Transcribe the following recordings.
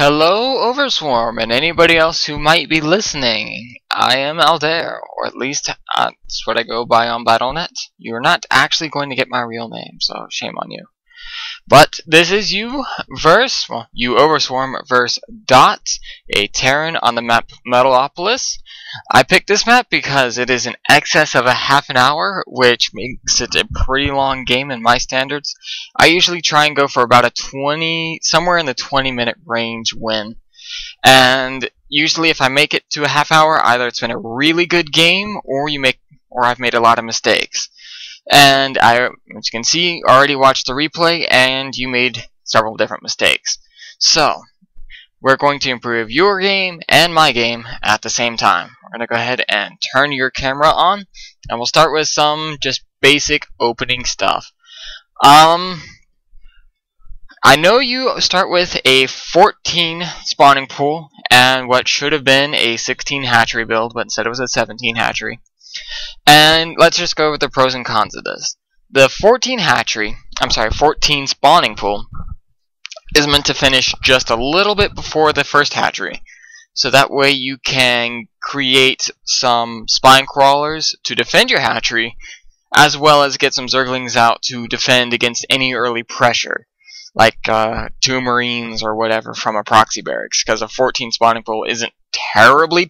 Hello, Overswarm, and anybody else who might be listening. I am Aldair, or at least that's what I go by on Battle.net. You're not actually going to get my real name, so shame on you. But this is you Overswarm versus Dot, a Terran on the map Metalopolis. I picked this map because it is in excess of a half an hour, which makes it a pretty long game in my standards. I usually try and go for about somewhere in the 20-minute range win. And usually if I make it to a half hour, either it's been a really good game or I've made a lot of mistakes. And as you can see, already watched the replay, and you made several different mistakes. So, we're going to improve your game and my game at the same time. We're going to go ahead and turn your camera on, and we'll start with some just basic opening stuff. I know you start with a 14 spawning pool, and what should have been a 16 hatchery build, but instead it was a 17 hatchery. And let's just go over the pros and cons of this. The 14 spawning pool is meant to finish just a little bit before the first hatchery. So that way you can create some spine crawlers to defend your hatchery, as well as get some zerglings out to defend against any early pressure, like 2 marines or whatever from a proxy barracks, because a 14 spawning pool isn't terribly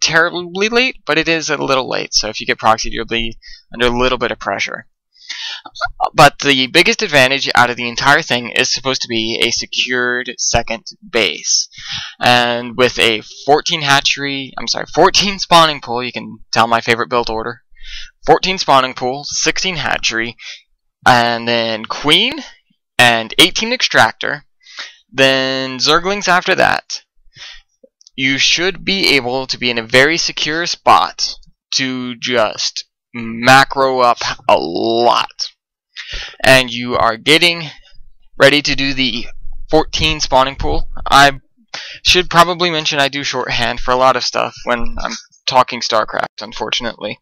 late, but it is a little late, so if you get proxied, you'll be under a little bit of pressure. But the biggest advantage out of the entire thing is supposed to be a secured second base. And with a 14 spawning pool, you can tell my favorite build order. 14 spawning pool, 16 hatchery, and then queen, and 18 extractor, then zerglings after that. You should be able to be in a very secure spot to just macro up a lot. And you are getting ready to do the 14 spawning pool. I should probably mention I do shorthand for a lot of stuff when I'm talking StarCraft, unfortunately.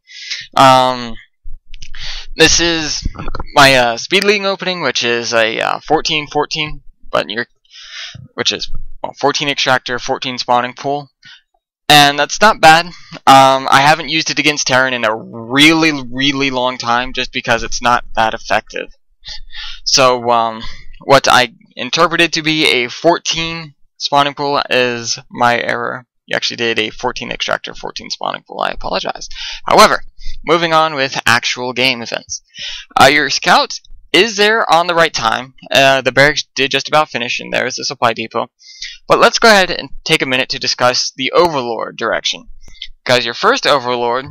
This is my speed league opening, which is a 14-14, which is 14 extractor, 14 spawning pool, and that's not bad. I haven't used it against Terran in a really long time, just because it's not that effective. So what I interpreted to be a 14 spawning pool is my error. You actually did a 14 extractor, 14 spawning pool. I apologize. However, moving on with actual game events. Your scout is there on the right time. The barracks did just about finish, and there's the supply depot. But let's go ahead and take a minute to discuss the Overlord direction. Because your first Overlord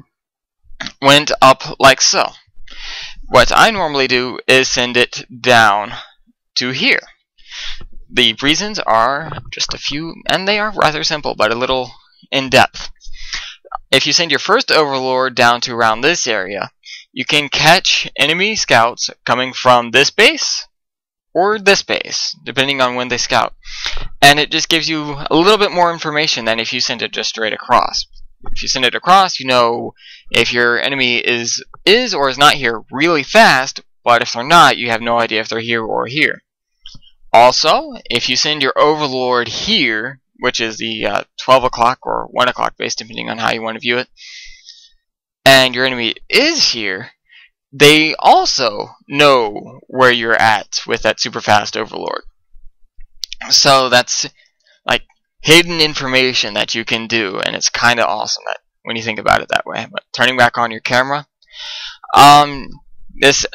went up like so. What I normally do is send it down to here. The reasons are just a few, and they are rather simple, but a little in-depth. If you send your first Overlord down to around this area, you can catch enemy scouts coming from this base or this base, depending on when they scout. And it just gives you a little bit more information than if you send it just straight across. If you send it across, you know if your enemy is or is not here really fast, but if they're not, you have no idea if they're here or here. Also, if you send your Overlord here, which is the 12 o'clock or 1 o'clock base, depending on how you want to view it, and your enemy is here, they also know where you're at with that super fast Overlord. So that's like hidden information that you can do, and it's kind of awesome when you think about it that way. But turning back on your camera, this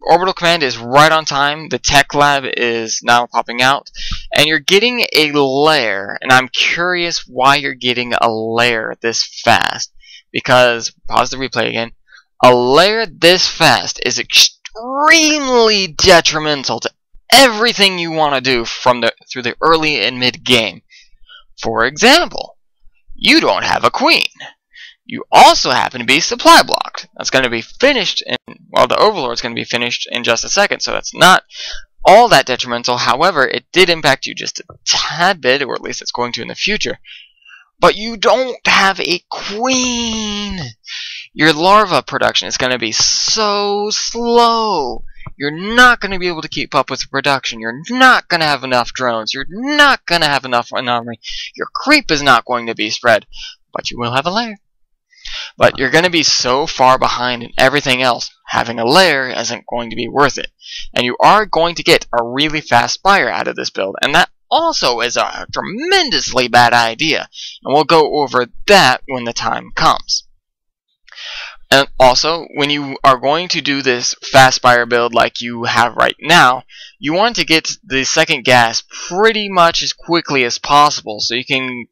orbital command is right on time. The tech lab is now popping out, and you're getting a lair, and I'm curious why you're getting a lair this fast. Because, pause the replay again, a lair this fast is extremely detrimental to everything you want to do through the early and mid game. For example, you don't have a queen. You also happen to be supply blocked. That's going to be finished, the Overlord's going to be finished in just a second, so that's not all that detrimental. However, it did impact you just a tad bit, or at least it's going to in the future. But you don't have a queen. Your larva production is going to be so slow. you're not going to be able to keep up with the production. You're not going to have enough drones. You're not going to have enough armory. Your creep is not going to be spread, but you will have a lair. But you're going to be so far behind in everything else, having a lair isn't going to be worth it. And you are going to get a really fast spire out of this build, and that also is a tremendously bad idea. And we'll go over that when the time comes. And also, when you are going to do this fast spire build like you have right now, you want to get the second gas pretty much as quickly as possible so you can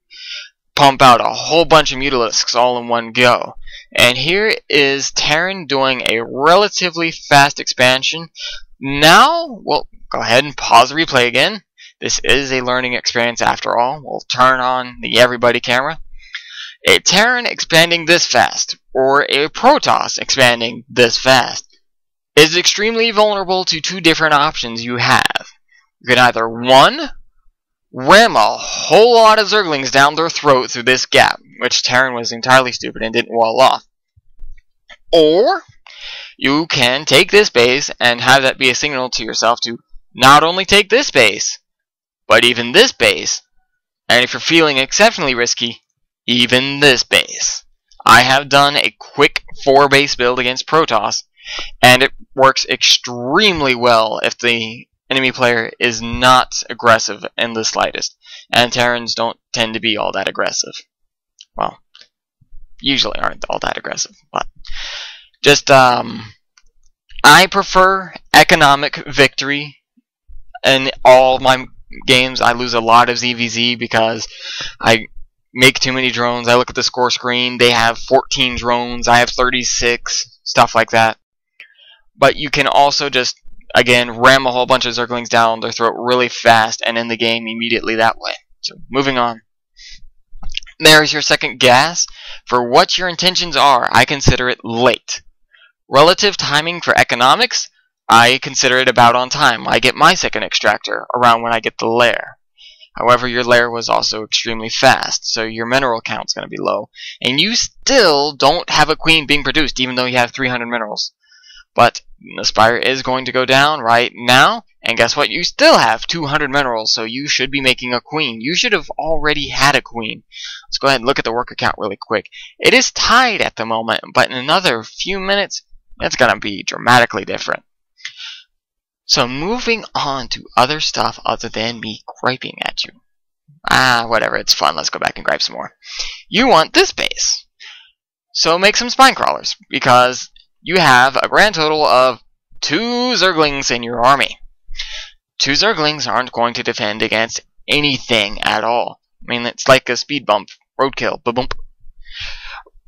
pump out a whole bunch of mutalisks all in one go. And here is Terran doing a relatively fast expansion. Now, well, go ahead and pause the replay again. This is a learning experience after all. We'll turn on the everybody camera. A Terran expanding this fast, or a Protoss expanding this fast, is extremely vulnerable to two different options you have. You can either, one, ram a whole lot of Zerglings down their throat through this gap, which Terran was entirely stupid and didn't wall off. Or, you can take this base and have that be a signal to yourself to not only take this base, but even this base, and if you're feeling exceptionally risky, even this base. I have done a quick 4-base build against Protoss, and it works extremely well if the enemy player is not aggressive in the slightest. And Terrans don't tend to be all that aggressive. Well, usually aren't all that aggressive, but just, I prefer economic victory in all my games. I lose a lot of ZVZ because I make too many drones. I look at the score screen, they have 14 drones, I have 36, stuff like that. But you can also just, again, ram a whole bunch of Zerglings down their throat really fast and end the game immediately that way. So, moving on. There's your second gas. For what your intentions are, I consider it late. Relative timing for economics, I consider it about on time. I get my second extractor around when I get the lair. However, your lair was also extremely fast, so your mineral count's going to be low. And you still don't have a queen being produced, even though you have 300 minerals. But the spire is going to go down right now, and guess what? You still have 200 minerals, so you should be making a queen. You should have already had a queen. Let's go ahead and look at the worker count really quick. It is tied at the moment, but in another few minutes, it's going to be dramatically different. So moving on to other stuff other than me griping at you. Whatever, it's fun. Let's go back and gripe some more. You want this base. So make some spine crawlers, because you have a grand total of 2 Zerglings in your army. 2 Zerglings aren't going to defend against anything at all. I mean, it's like a speed bump. Roadkill. Ba-bump.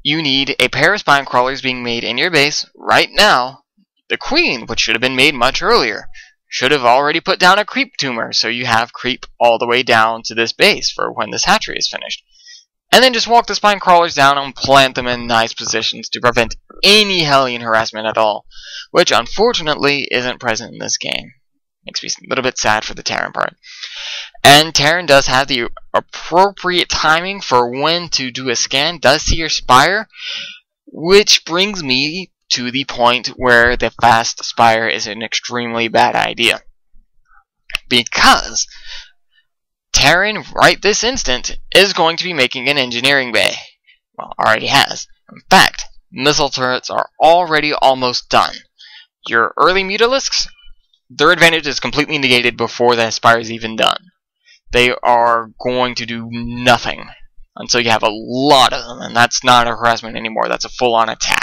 You need a pair of spine crawlers being made in your base right now. The queen, which should have been made much earlier, should have already put down a creep tumor, so you have creep all the way down to this base for when this hatchery is finished. And then just walk the spine crawlers down and plant them in nice positions to prevent any Hellion harassment at all, which unfortunately isn't present in this game. Makes me a little bit sad for the Terran part. And Terran does have the appropriate timing for when to do a scan, does see your spire, which brings me to the point where the fast spire is an extremely bad idea. Because Terran, right this instant, is going to be making an engineering bay. Well, already has. In fact, missile turrets are already almost done. Your early mutalisks, their advantage is completely negated before the spire is even done. They are going to do nothing until you have a lot of them, and that's not a harassment anymore. That's a full-on attack.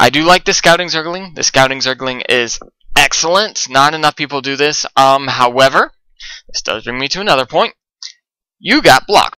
I do like the Scouting Zergling. The Scouting Zergling is excellent. Not enough people do this. However, this does bring me to another point. You got block